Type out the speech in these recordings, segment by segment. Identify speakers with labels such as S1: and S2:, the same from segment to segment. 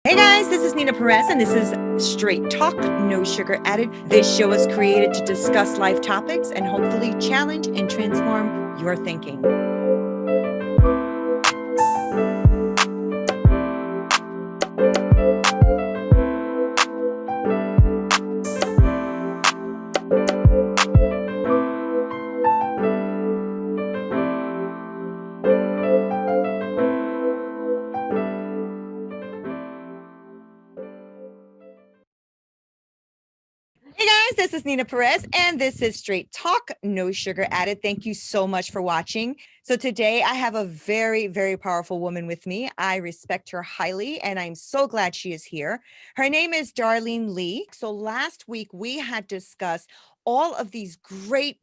S1: Hey guys, this is Nina Perez, and this is Straight Talk, No Sugar Added. This show is created to discuss life topics and hopefully challenge and transform your thinking. Hey guys, this is Nina Perez, and this is Straight Talk, No Sugar Added. Thank you so much for watching. So today I have a very, very powerful woman with me. I respect her highly, and I'm so glad she is here. Her name is Darlene Lee. So last week we had discussed all of these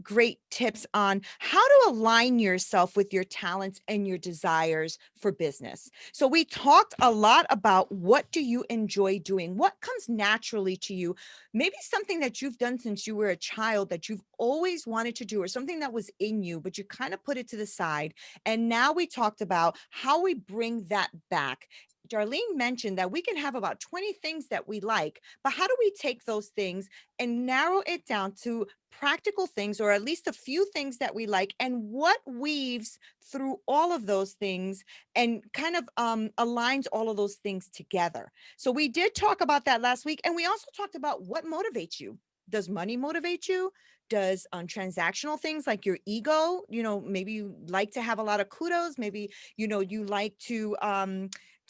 S1: great tips on how to align yourself with your talents and your desires for business. So we talked a lot about what do you enjoy doing? What comes naturally to you? Maybe something that you've done since you were a child that you've always wanted to do, or something that was in you, but you kind of put it to the side. And now we talked about how we bring that back. Darlene mentioned that we can have about 20 things that we like, but how do we take those things and narrow it down to practical things, or at least a few things that we like, and what weaves through all of those things and kind of aligns all of those things together? So we did talk about that last week, and we also talked about what motivates you. Does money motivate you? Does transactional things like your ego, maybe you like to have a lot of kudos, maybe you like to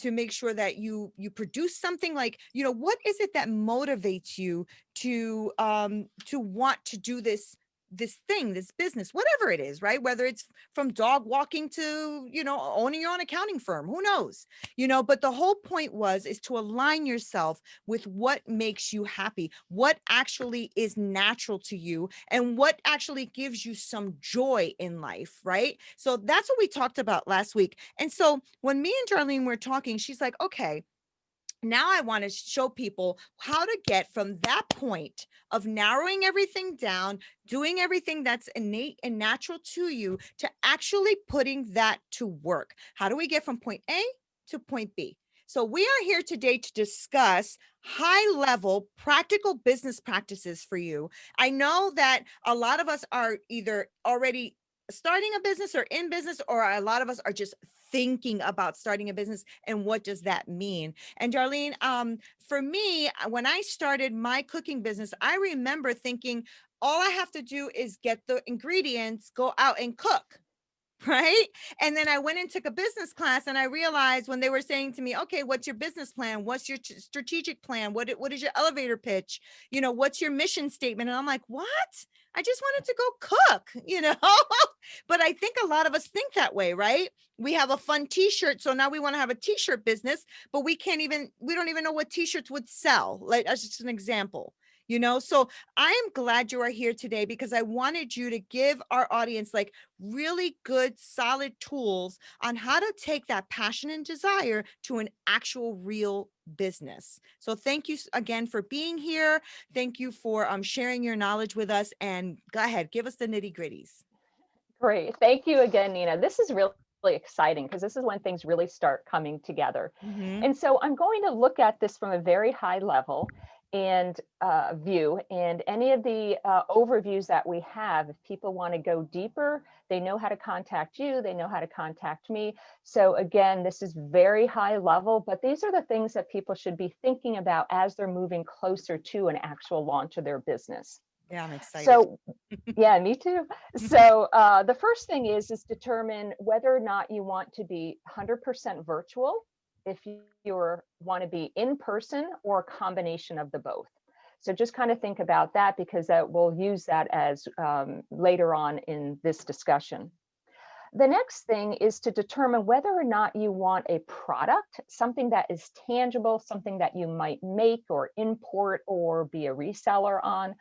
S1: make sure that you produce something, like, what is it that motivates you to want to do this thing, this business, whatever it is, right? Whether it's from dog walking to owning your own accounting firm, who knows? But the whole point is to align yourself with what makes you happy, what actually is natural to you, and what actually gives you some joy in life, right? So that's what we talked about last week. And so when me and Darlene were talking, she's like, okay, now I want to show people how to get from that point of narrowing everything down, doing everything that's innate and natural to you, to actually putting that to work. How do we get from point A to point B? So we are here today to discuss high level practical business practices for you. I know that a lot of us are either already starting a business or in business, or a lot of us are just thinking about starting a business. And what does that mean? And Darlene, for me, when I started my cooking business, I remember thinking all I have to do is get the ingredients, go out and cook. Right. And then I went and took a business class, and I realized when they were saying to me, okay, what's your business plan? What's your strategic plan? What is your elevator pitch? What's your mission statement? And I'm like, what? I just wanted to go cook. But I think a lot of us think that way, right? We have a fun t-shirt. So now we want to have a t-shirt business, but we don't even know what t-shirts would sell. Like, that's just an example. So I am glad you are here today, because I wanted you to give our audience like really good, solid tools on how to take that passion and desire to an actual real business. So thank you again for being here. Thank you for sharing your knowledge with us, and go ahead, give us the nitty gritties.
S2: Great. Thank you again, Nina. This is really exciting because this is when things really start coming together.
S1: Mm-hmm.
S2: And so I'm going to look at this from a very high level and view, and any of the overviews that we have, if people want to go deeper, they know how to contact you, they know how to contact me. So again, this is very high level, but these are the things that people should be thinking about as they're moving closer to an actual launch of their business.
S1: Yeah, I'm excited.
S2: So yeah, me too. So the first thing is determine whether or not you want to be 100% virtual, if you want to be in person, or a combination of the both. So just kind of think about that, because we'll use that as later on in this discussion. The next thing is to determine whether or not you want a product, something that is tangible, something that you might make or import or be a reseller on.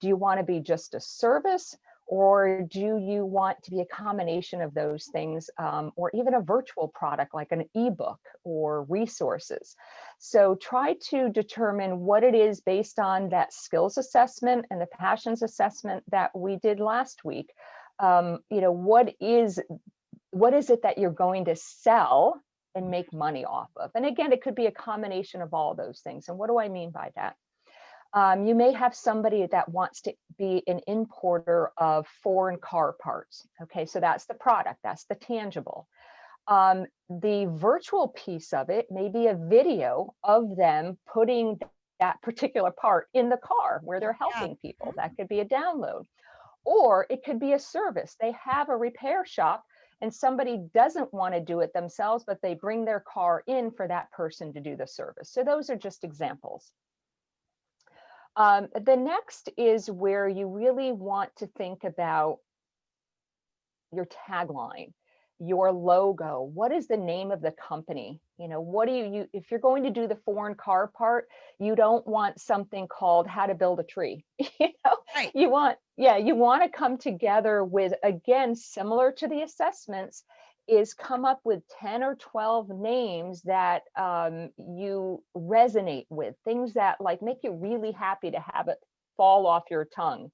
S2: Do you want to be just a service, or do you want to be a combination of those things, or even a virtual product like an ebook or resources? So try to determine what it is based on that skills assessment and the passions assessment that we did last week. What is it that you're going to sell and make money off of. And again, it could be a combination of all those things. And what do I mean by that? You may have somebody that wants to be an importer of foreign car parts. Okay, so that's the product, that's the tangible. The virtual piece of it may be a video of them putting that particular part in the car where they're
S1: Yeah.
S2: helping people. That could be a download. Or it could be a service. They have a repair shop and somebody doesn't want to do it themselves, but they bring their car in for that person to do the service. So those are just examples. The next is where you really want to think about your tagline, your logo. What is the name of the company? You know, what do you if you're going to do the foreign car part, you don't want something called How to Build a Tree. You know,
S1: Right.
S2: you want, yeah, you want to come together with, again, similar to the assessments, is come up with 10 or 12 names that you resonate with, things that like make you really happy to have it fall off your tongue.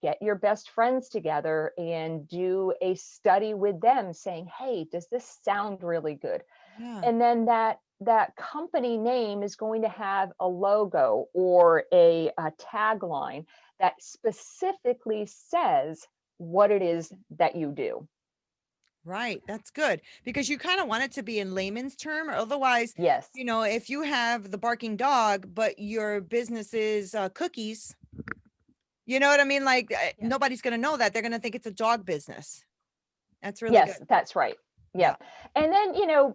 S2: Get your best friends together and do a study with them saying, hey, does this sound really good?
S1: Yeah.
S2: And then that company name is going to have a logo or a tagline that specifically says what it is that you do.
S1: Right. That's good because you kind of want it to be in layman's term, or otherwise,
S2: Yes.
S1: if you have the barking dog, but your business is cookies, you know what I mean? Like
S2: Yeah.
S1: nobody's going to know that. They're going to think it's a dog business. That's really good.
S2: Yes, that's right.
S1: Yeah.
S2: Yeah. And then,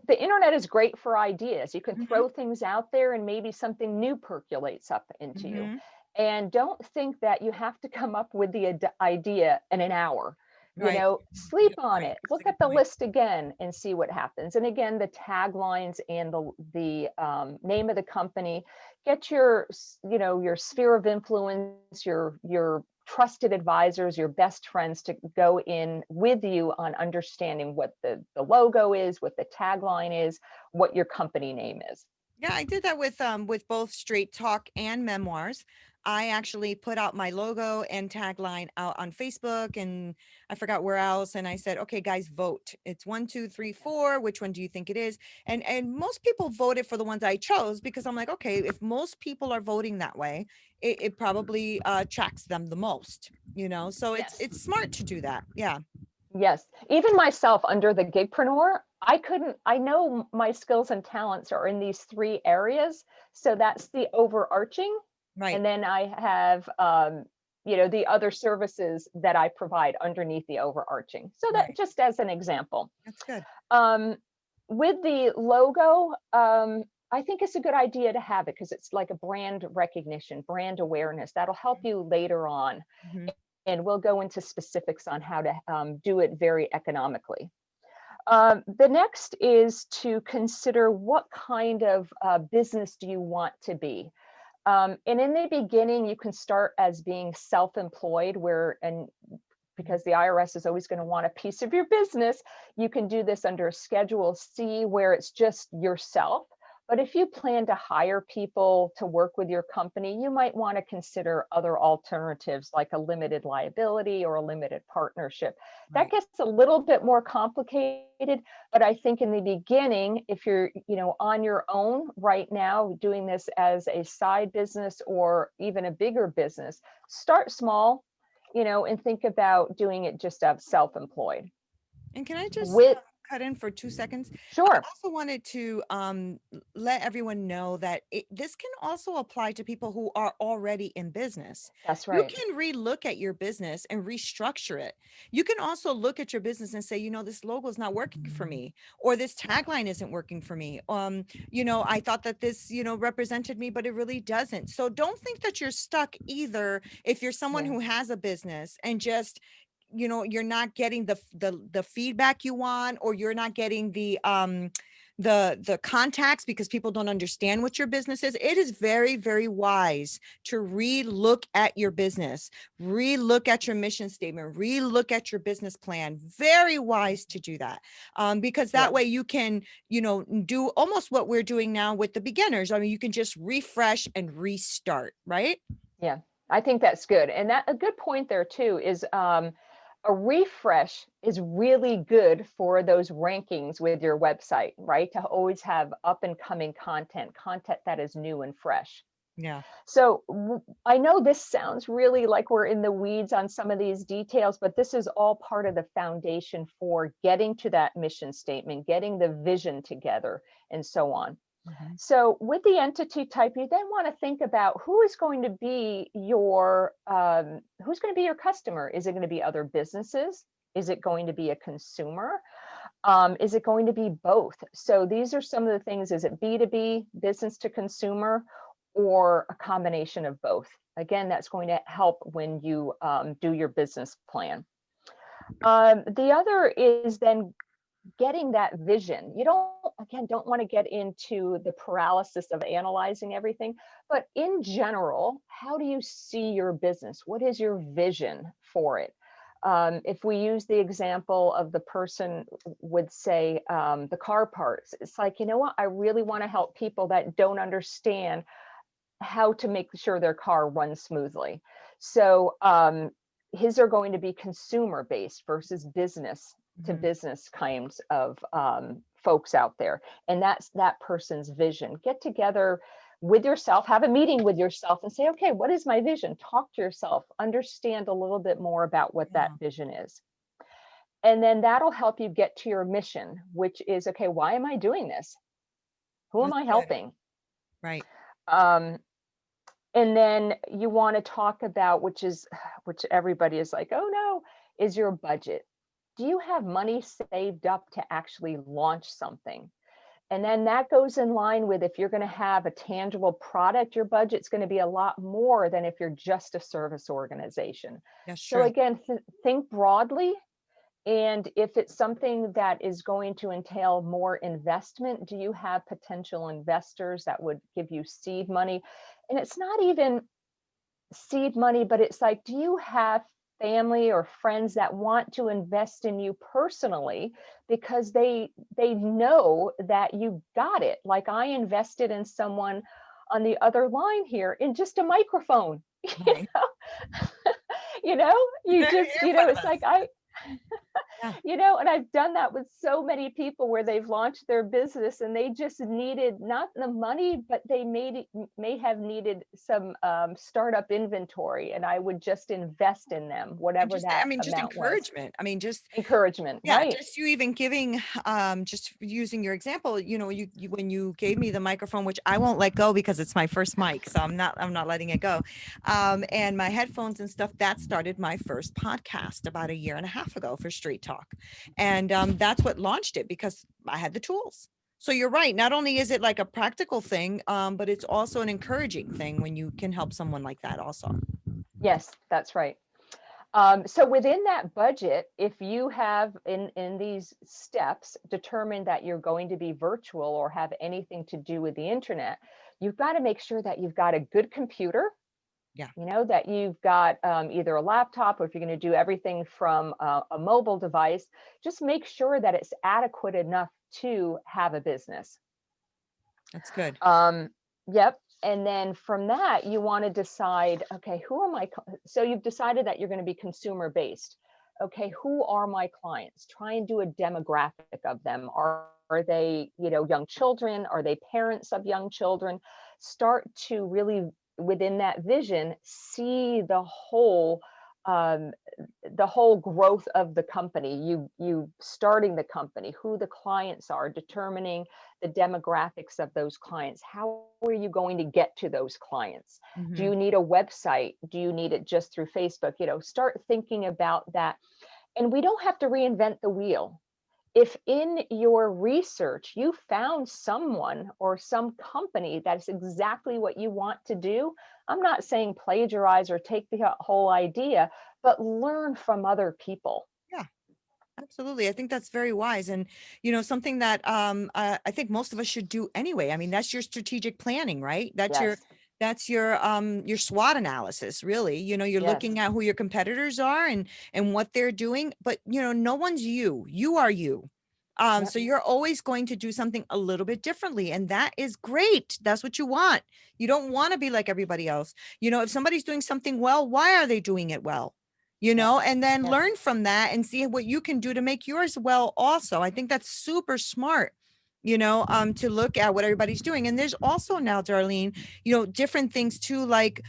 S2: the internet is great for ideas. You can
S1: Hmm.
S2: throw things out there and maybe something new percolates up into you.
S1: Hmm.
S2: And don't think that you have to come up with the idea in an hour.
S1: Right.
S2: Sleep
S1: Good
S2: on
S1: point.
S2: it.
S1: That's a
S2: Look at
S1: good
S2: the
S1: point.
S2: list again and see what happens. And again, the taglines and the name of the company. Get your sphere of influence, your trusted advisors, your best friends to go in with you on understanding what the logo is, what the tagline is, what your company name is.
S1: Yeah, I did that with both Straight Talk and Memoirs. I actually put out my logo and tagline out on Facebook and I forgot where else. And I said, okay, guys, vote. It's 1, 2, 3, 4. Which one do you think it is? And most people voted for the ones I chose because I'm like, okay, if most people are voting that way, it probably tracks them the most. So
S2: Yes.
S1: it's smart to do that. Yeah.
S2: Yes. Even myself under the gigpreneur, I know my skills and talents are in these three areas. So that's the overarching.
S1: Right.
S2: And then I have, the other services that I provide underneath the overarching. So that
S1: Right.
S2: just as an example.
S1: That's good.
S2: Um, with the logo, I think it's a good idea to have it because it's like a brand recognition, brand awareness. That'll help you later on.
S1: Mhm.
S2: And we'll go into specifics on how to do it very economically. The next is to consider what kind of business do you want to be. And in the beginning, you can start as being self-employed, and because the IRS is always going to want a piece of your business, you can do this under Schedule C where it's just yourself. But if you plan to hire people to work with your company, you might want to consider other alternatives like a limited liability or a limited partnership. That
S1: Right.
S2: gets a little bit more complicated, but I think in the beginning, if you're, on your own right now, doing this as a side business or even a bigger business, start small, and think about doing it just as self-employed.
S1: And can I just
S2: With
S1: cut in for 2 seconds? I
S2: Sure,
S1: also wanted to let everyone know that this can also apply to people who are already in business.
S2: that's
S1: You
S2: right.
S1: can relook at your business and restructure it. You can also look at your business and say, this logo is not working for me, or this tagline isn't working for me. I thought that this, represented me, but it really doesn't. So don't think that you're stuck either if you're someone
S2: Yeah,
S1: who has a business and just you're not getting the feedback you want, or you're not getting the contacts because people don't understand what your business is. It is very, very wise to re-look at your business, re-look at your mission statement, re-look at your business plan. Very wise to do that, because
S2: yeah,
S1: that way you can do almost what we're doing now with the beginners. I mean, you can just refresh and restart, right?
S2: yeah. I think that's good. And that a good point there too is A refresh is really good for those rankings with your website, right? To always have up and coming content that is new and fresh.
S1: Yeah.
S2: So I know this sounds really like we're in the weeds on some of these details, but this is all part of the foundation for getting to that mission statement, getting the vision together, and so on.
S1: Mhm.
S2: So with the entity type, you then want to think about who is going to be your customer. Is it going to be other businesses? Is it going to be a consumer? Is it going to be both? So these are some of the things. Is it B2B, business to consumer, or a combination of both? Again, that's going to help when you do your business plan. The other is then getting that vision. You don't want to get into the paralysis of analyzing everything, but in general, how do you see your business? What is your vision for it? If we use the example of the person would say the car parts, it's like, you know what? I really want to help people that don't understand how to make sure their car runs smoothly. So his are going to be consumer based versus business to
S1: Mhm.
S2: business kinds of folks out there. And that's that person's vision. Get together with yourself, have a meeting with yourself and say, okay, what is my vision? Talk to yourself, understand a little bit more about what that
S1: Yeah.
S2: vision is. And then that'll help you get to your mission, which is, okay, why am I doing this? Who am
S1: That's
S2: I
S1: good.
S2: helping?
S1: Right.
S2: Um, and then you want to talk about, which everybody is like, oh no, is your budget. Do you have money saved up to actually launch something? And then that goes in line with, if you're going to have a tangible product, your budget's going to be a lot more than if you're just a service organization.
S1: That's
S2: So
S1: true.
S2: again, think broadly. And if it's something that is going to entail more investment, do you have potential investors that would give you seed money? And it's not even seed money, but it's like, do you have family or friends that want to invest in you personally because they know that you got it? Like I invested in someone on the other line here in just a microphone. you
S1: Right.
S2: know you know you
S1: They're
S2: just
S1: in front of
S2: it's
S1: us.
S2: like I
S1: Yeah.
S2: and I've done that with so many people where they've launched their business and they just needed not the money, but they may have needed some startup inventory, and I would just invest in them,
S1: And
S2: whatever
S1: just,
S2: that
S1: I mean, just
S2: amount was.
S1: encouragement. I mean, just,
S2: Encouragement,
S1: yeah,
S2: right?
S1: just you even giving, just using your example, you when you gave me the microphone, which I won't let go because it's my first mic, so I'm not letting it go. And my headphones and stuff, that started my first podcast about a year and a half ago for Street Talk. And that's what launched it because I had the tools. So you're right. Not only is it like a practical thing, but it's also an encouraging thing when you can help someone like that also.
S2: Yes, that's right. So within that budget, if you have in these steps determined that you're going to be virtual or have anything to do with the internet, you've got to make sure that you've got a good computer,
S1: Yeah.
S2: that you've got either a laptop, or if you're going to do everything from a mobile device, just make sure that it's adequate enough to have a business.
S1: That's good.
S2: Yep. And then from that, you want to decide, okay, who am I? So you've decided that you're going to be consumer based. Okay, who are my clients? Try and do a demographic of them. Are they, young children? Are they parents of young children? Start to really, within that vision, see um, the whole growth of the company. You starting the company, who the clients are, determining the demographics of those clients. How are you going to get to those clients? Do
S1: Mhm.
S2: you need a website? Do you need it just through Facebook? Start thinking about that. And we don't have to reinvent the wheel. If in your research you found someone or some company that's exactly what you want to do, I'm not saying plagiarize or take the whole idea, but learn from other people.
S1: Yeah. Absolutely. I think that's very wise. And, something that I think most of us should do anyway. I mean, that's your strategic planning, right?
S2: Yes,
S1: That's your SWOT analysis, really. You're
S2: yes,
S1: looking at who your competitors are and what they're doing, but no one's you. You are you.
S2: yep,
S1: So you're always going to do something a little bit differently. And that is great. That's what you want. You don't want to be like everybody else. If somebody's doing something well, why are they doing it well?
S2: Yep.
S1: and then
S2: Yep.
S1: learn from that and see what you can do to make yours well also. I think that's super smart, to look at what everybody's doing. And there's also now, Darlene, different things too, like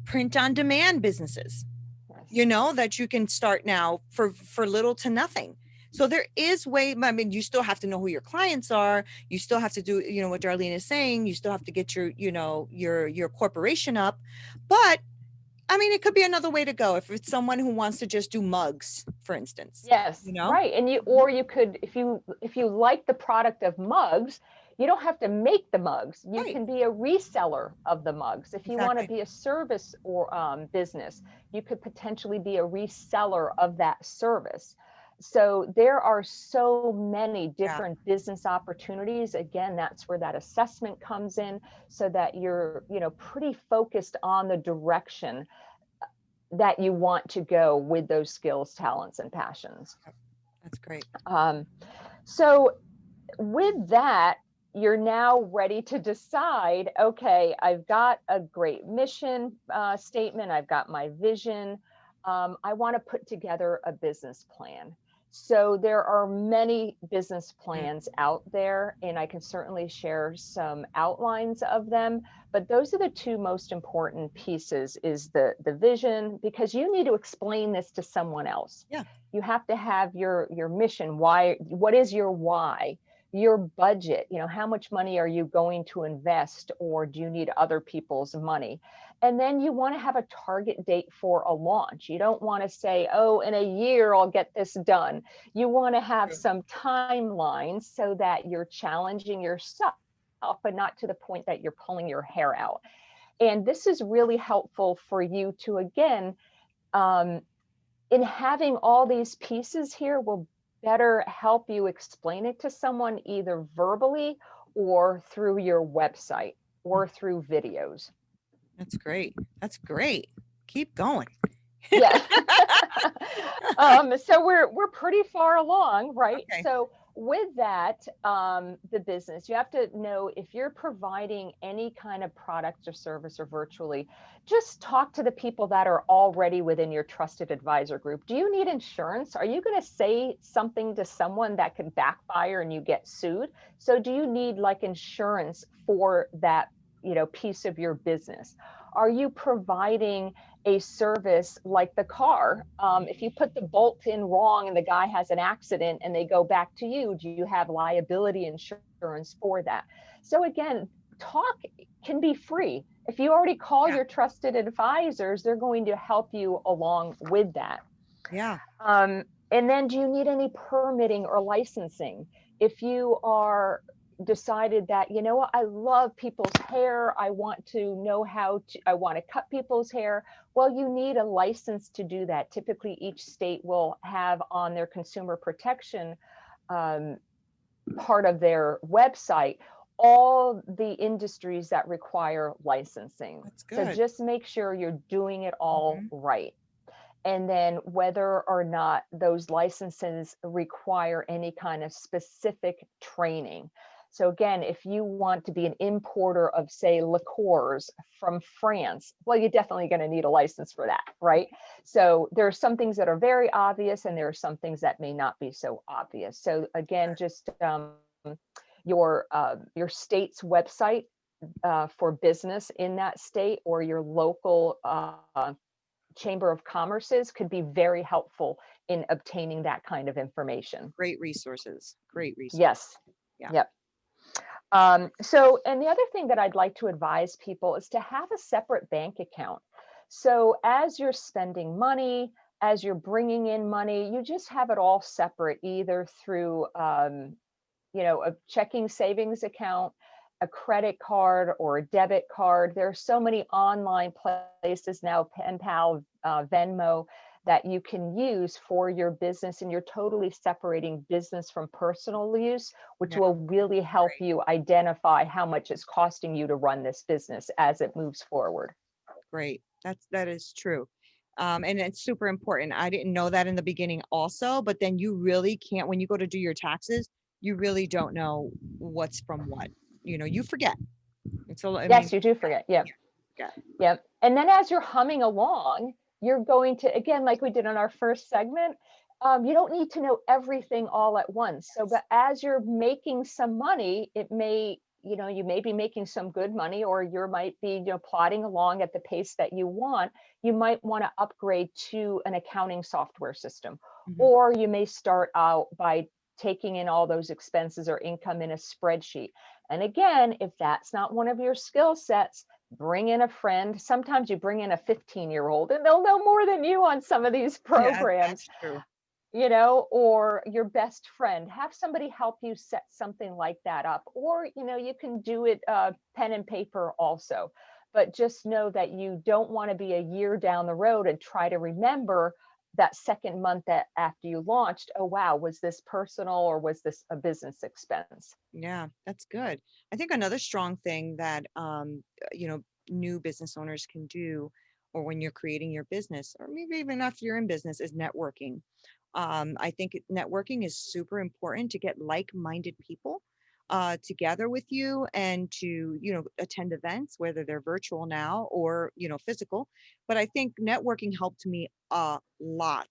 S1: print on demand businesses,
S2: Yes.
S1: that you can start now for little to nothing. So there is way, I mean, you still have to know who your clients are. You still have to do, what Darlene is saying. You still have to get your, your corporation up. But I mean, it could be another way to go if it's someone who wants to just do mugs, for instance,
S2: Yes, right. And
S1: Mhm.
S2: you could, if you like the product of mugs, you don't have to make the mugs. You
S1: Right.
S2: can be a reseller of the mugs. If you want to
S1: Exactly.
S2: be a service or business, you could potentially be a reseller of that service. So there are so many
S1: Yeah.
S2: different business opportunities. Again, that's where that assessment comes in, so that you're, pretty focused on the direction that you want to go with those skills, talents, and passions.
S1: Yep. That's great.
S2: Um, so, with that, you're now ready to decide, okay, I've got a great mission statement, I've got my vision. I want to put together a business plan. So, there are many business
S1: Mm.
S2: plans out there, and I can certainly share some outlines of them. But those are the two most important pieces, is the vision, because you need to explain this to someone else.
S1: Yeah.
S2: You have to have your mission. Why? What is your why? Your budget, how much money are you going to invest, or do you need other people's money? And then you want to have a target date for a launch. You don't want to say, oh, in a year I'll get this done. You want to have
S1: True.
S2: some timelines so that you're challenging yourself, but not to the point that you're pulling your hair out. And this is really helpful for you to, again, um, in having all these pieces here, will better help you explain it to someone, either verbally or through your website
S1: Mm.
S2: or through videos.
S1: That's great. That's great. Keep going.
S2: Yeah. So we're pretty far along, right?
S1: Okay.
S2: So with that, the business, you have to know if you're providing any kind of product or service or virtually, just talk to the people that are already within your trusted advisor group. Do you need insurance? Are you going to say something to someone that could backfire and you get sued? So do you need like insurance for that, piece of your business? Are you providing a service like the car? If you put the bolt in wrong and the guy has an accident and they go back to you, do you have liability insurance for that? So again, talk can be free. If you already call
S1: Yeah.
S2: your trusted advisors, they're going to help you along with that.
S1: Yeah.
S2: And then, do you need any permitting or licensing? If you are decided that, what, I love people's hair, I want to know I want to cut people's hair. Well, you need a license to do that. Typically, each state will have on their consumer protection um, part of their website all the industries that require licensing.
S1: That's
S2: So
S1: good.
S2: just make sure you're doing it all
S1: Mhm.
S2: right. And then whether or not those licenses require any kind of specific training. So again, if you want to be an importer of, say, liqueurs from France, well, you're definitely going to need a license for that, right? So there are some things that are very obvious, and there are some things that may not be so obvious. So again, just your state's website for business in that state, or your local Chamber of Commerce's, could be very helpful in obtaining that kind of information.
S1: Great resources. Great resources.
S2: Yes.
S1: Yeah.
S2: Yep. So, and the other thing that I'd like to advise people is to have a separate bank account. So as you're spending money, as you're bringing in money, you just have it all separate, either through, a checking savings account, a credit card, or a debit card. There are so many online places now, PayPal, Venmo, that you can use for your business, and you're totally separating business from personal use, which
S1: Yeah.
S2: will really help
S1: Great.
S2: you identify how much it's costing you to run this business as it moves forward.
S1: Great. That is true. And it's super important. I didn't know that in the beginning also, but then you really can't, when you go to do your taxes, you really don't know what's from what. You forget. And so, I mean,
S2: Yes, you do forget. Yeah.
S1: yeah.
S2: Yeah. And then as you're humming along, you're going to, again, like we did on our first segment, you don't need to know everything all at once. So, but as you're making some money, it may, you may be making some good money, or you might be, plodding along at the pace that you want. You might want to upgrade to an accounting software system,
S1: Mhm.
S2: or you may start out by taking in all those expenses or income in a spreadsheet. And again, if that's not one of your skill sets, bring in a friend. Sometimes you bring in a 15-year-old and they'll know more than you on some of these
S1: Yeah,
S2: programs,
S1: that's true.
S2: or your best friend. Have somebody help you set something like that up. Or, you can do it pen and paper also. But just know that you don't want to be a year down the road and try to remember that second month that after you launched, oh, wow, was this personal or was this a business expense?
S1: Yeah, that's good. I think another strong thing that new business owners can do, or when you're creating your business, or maybe even after you're in business, is networking. I think networking is super important to get like-minded people together with you and to, attend events, whether they're virtual now or, physical. But I think networking helped me a lot.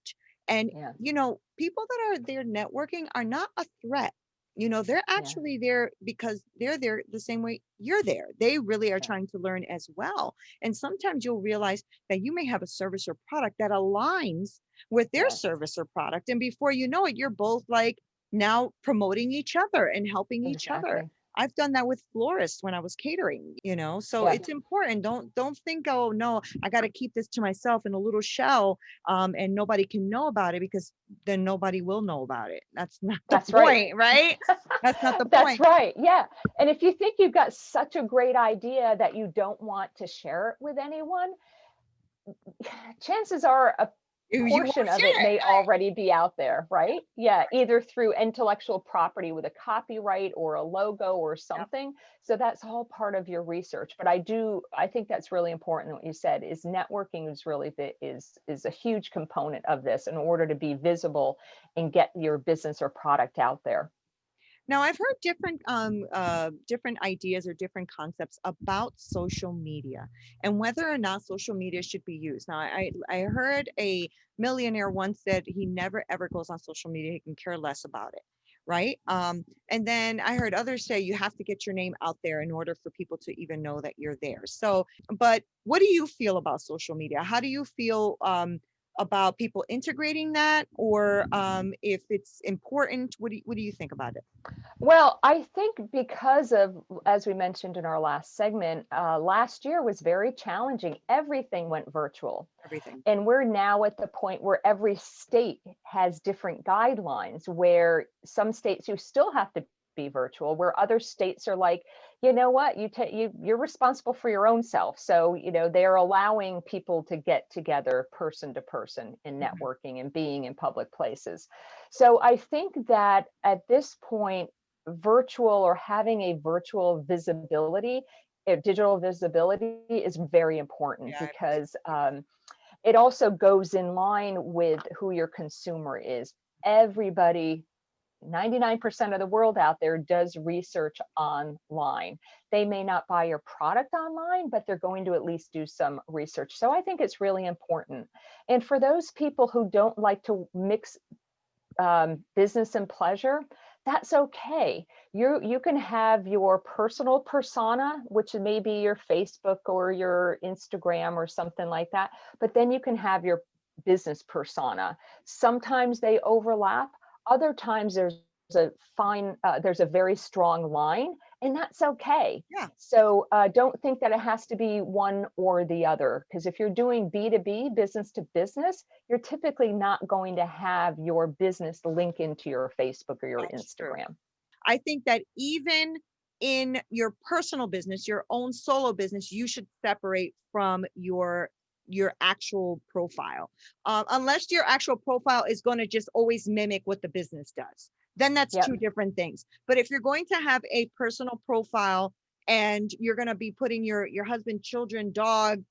S1: And,
S2: Yeah,
S1: people that are there networking are not a threat. They're
S2: yeah,
S1: actually there because they're there the same way you're there. They really are
S2: yeah,
S1: trying to learn as well. And sometimes you'll realize that you may have a service or product that aligns with their
S2: yes,
S1: service or product. And before you know it, you're both like now promoting each other and helping each other.
S2: exactly.
S1: I've done that with florists when I was catering, so
S2: Yeah,
S1: it's important. Don't think, oh no, I got to keep this to myself in a little shell, and nobody can know about it, because then nobody will know about it. That's not the
S2: that's right.
S1: point, right? That's not the
S2: That's
S1: point.
S2: right. Yeah. And if you think you've got such a great idea that you don't want to share it with anyone, chances are a
S1: You won't
S2: portion of it
S1: share it,
S2: may
S1: right?
S2: already be out there, right? Yeah, either through intellectual property with a copyright or a logo or
S1: Yep.
S2: something. So that's all part of your research. But I think that's really important what you said is networking is really is a huge component of this in order to be visible and get your business or product out there.
S1: Now, I've heard different ideas or different concepts about social media and whether or not social media should be used. Now, I heard a millionaire once said he never ever goes on social media. He can care less about it, right? And then I heard others say you have to get your name out there in order for people to even know that you're there. So, but what do you feel about social media? How do you feel about people integrating that, or if it's important? What do you think about it?
S2: Well, I think because of, as we mentioned in our last segment, last year was very challenging. Everything went virtual.
S1: Everything.
S2: And we're now at the point where every state has different guidelines, where some states you still have to be virtual, where other states are like, you know what, you're responsible for your own self. So, they're allowing people to get together person to person in
S1: Mhm.
S2: networking and being in public places. So I think that at this point, virtual or having a virtual visibility, digital visibility is very important
S1: Yeah, it is.
S2: because it also goes in line with who your consumer is. Everybody, 99% of the world out there does research online. They may not buy your product online, but they're going to at least do some research. So I think it's really important. And for those people who don't like to mix business and pleasure, that's okay. You can have your personal persona, which may be your Facebook or your Instagram or something like that, but then you can have your business persona. Sometimes they overlap. Other times there's a very strong line, and that's okay.
S1: Yeah,
S2: So don't think that it has to be one or the other, because if you're doing B2B, business to business, you're typically not going to have your business link into your Facebook or your
S1: that's true.
S2: Instagram.
S1: I think that even in your personal business, your own solo business, you should separate from your actual profile. Unless your actual profile is going to just always mimic what the business does, then that's
S2: Yep.
S1: two different things. But if you're going to have a personal profile and you're going to be putting your husband, children, dog,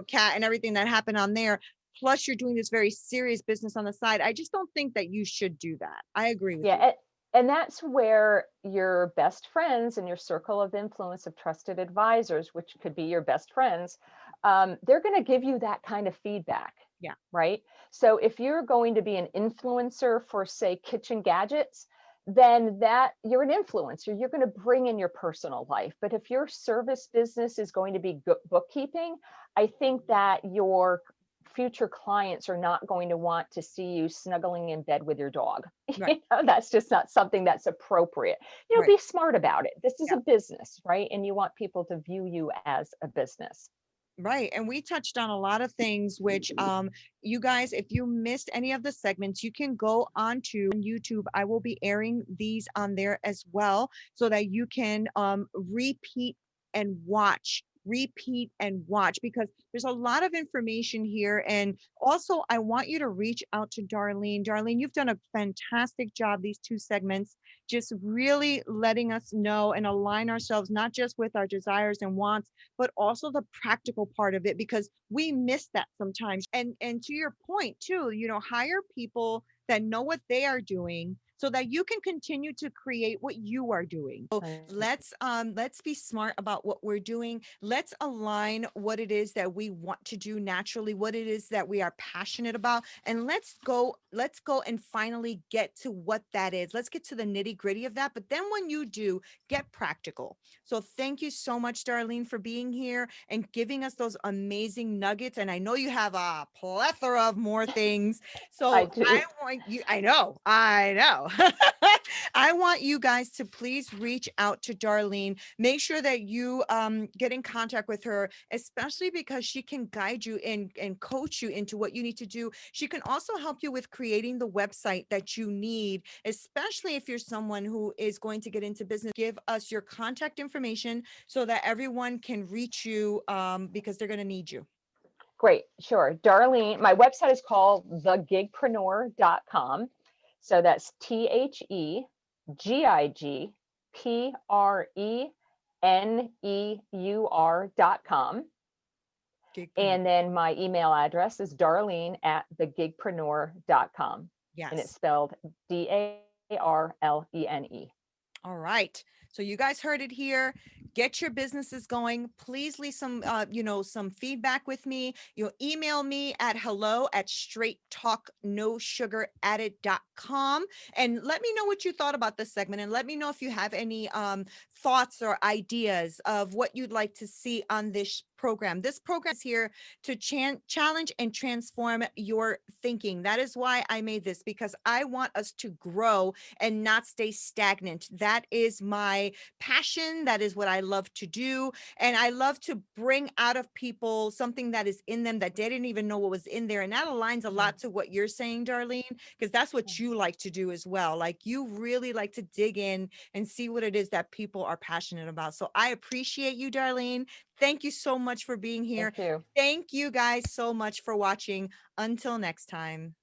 S1: cat, and everything that happened on there, plus you're doing this very serious business on the side, I just don't think that you should do that. I agree with
S2: Yeah.
S1: you.
S2: And that's where your best friends and your circle of influence of trusted advisors, which could be your best friends, they're going to give you that kind of feedback.
S1: Yeah.
S2: right? So if you're going to be an influencer for, say, kitchen gadgets, then that you're an influencer. You're going to bring in your personal life. But if your service business is going to be bookkeeping, I think that your future clients are not going to want to see you snuggling in bed with your dog.
S1: Right.
S2: That's just not something that's appropriate.
S1: Right.
S2: Be smart about it. This is
S1: Yeah.
S2: a business, right? And you want people to view you as a business.
S1: Right. And we touched on a lot of things, which you guys, if you missed any of the segments, you can go on to YouTube. I will be airing these on there as well so that you can repeat and watch because there's a lot of information here. And also, I want you to reach out to Darlene. Darlene, you've done a fantastic job these two segments, just really letting us know and align ourselves not just with our desires and wants but also the practical part of it because we miss that sometimes. And to your point too, hire people that know what they are doing so that you can continue to create what you are doing. So
S2: Right.
S1: let's be smart about what we're doing. Let's align what it is that we want to do naturally, what it is that we are passionate about, and let's go and finally get to what that is. Let's get to the nitty-gritty of that. But then when you do, get practical. So thank you so much, Darlene, for being here and giving us those amazing nuggets. And I know you have a plethora of more things.
S2: I
S1: So
S2: do.
S1: I know. I want you guys to please reach out to Darlene. Make sure that you get in contact with her, especially because she can guide you and coach you into what you need to do. She can also help you with creating the website that you need, especially if you're someone who is going to get into business. Give us your contact information so that everyone can reach you because they're going to need you.
S2: Great, sure. Darlene, my website is called thegigpreneur.com. So that's THEGIGPRENEUR.com.
S1: Gigpreneur.
S2: And then my email address is darlene@thegigpreneur.com. And it's
S1: Yes.
S2: spelled DARLENE.
S1: All right. So you guys heard it here. Get your businesses going. Please leave some feedback with me. You'll email me at hello@straighttalknosugaradded.com and let me know what you thought about this segment and let me know if you have any thoughts or ideas of what you'd like to see on this program. This program is here to challenge and transform your thinking. That is why I made this because I want us to grow and not stay stagnant. That is my passion. That is what I love to do. And I love to bring out of people something that is in them that they didn't even know what was in there. And that aligns a lot to what you're saying, Darlene, because that's what you like to do as well. Like you really like to dig in and see what it is that people are passionate about. So I appreciate you, Darlene. Thank you so much for being here.
S2: Thank you.
S1: Thank you guys so much for watching. Until next time.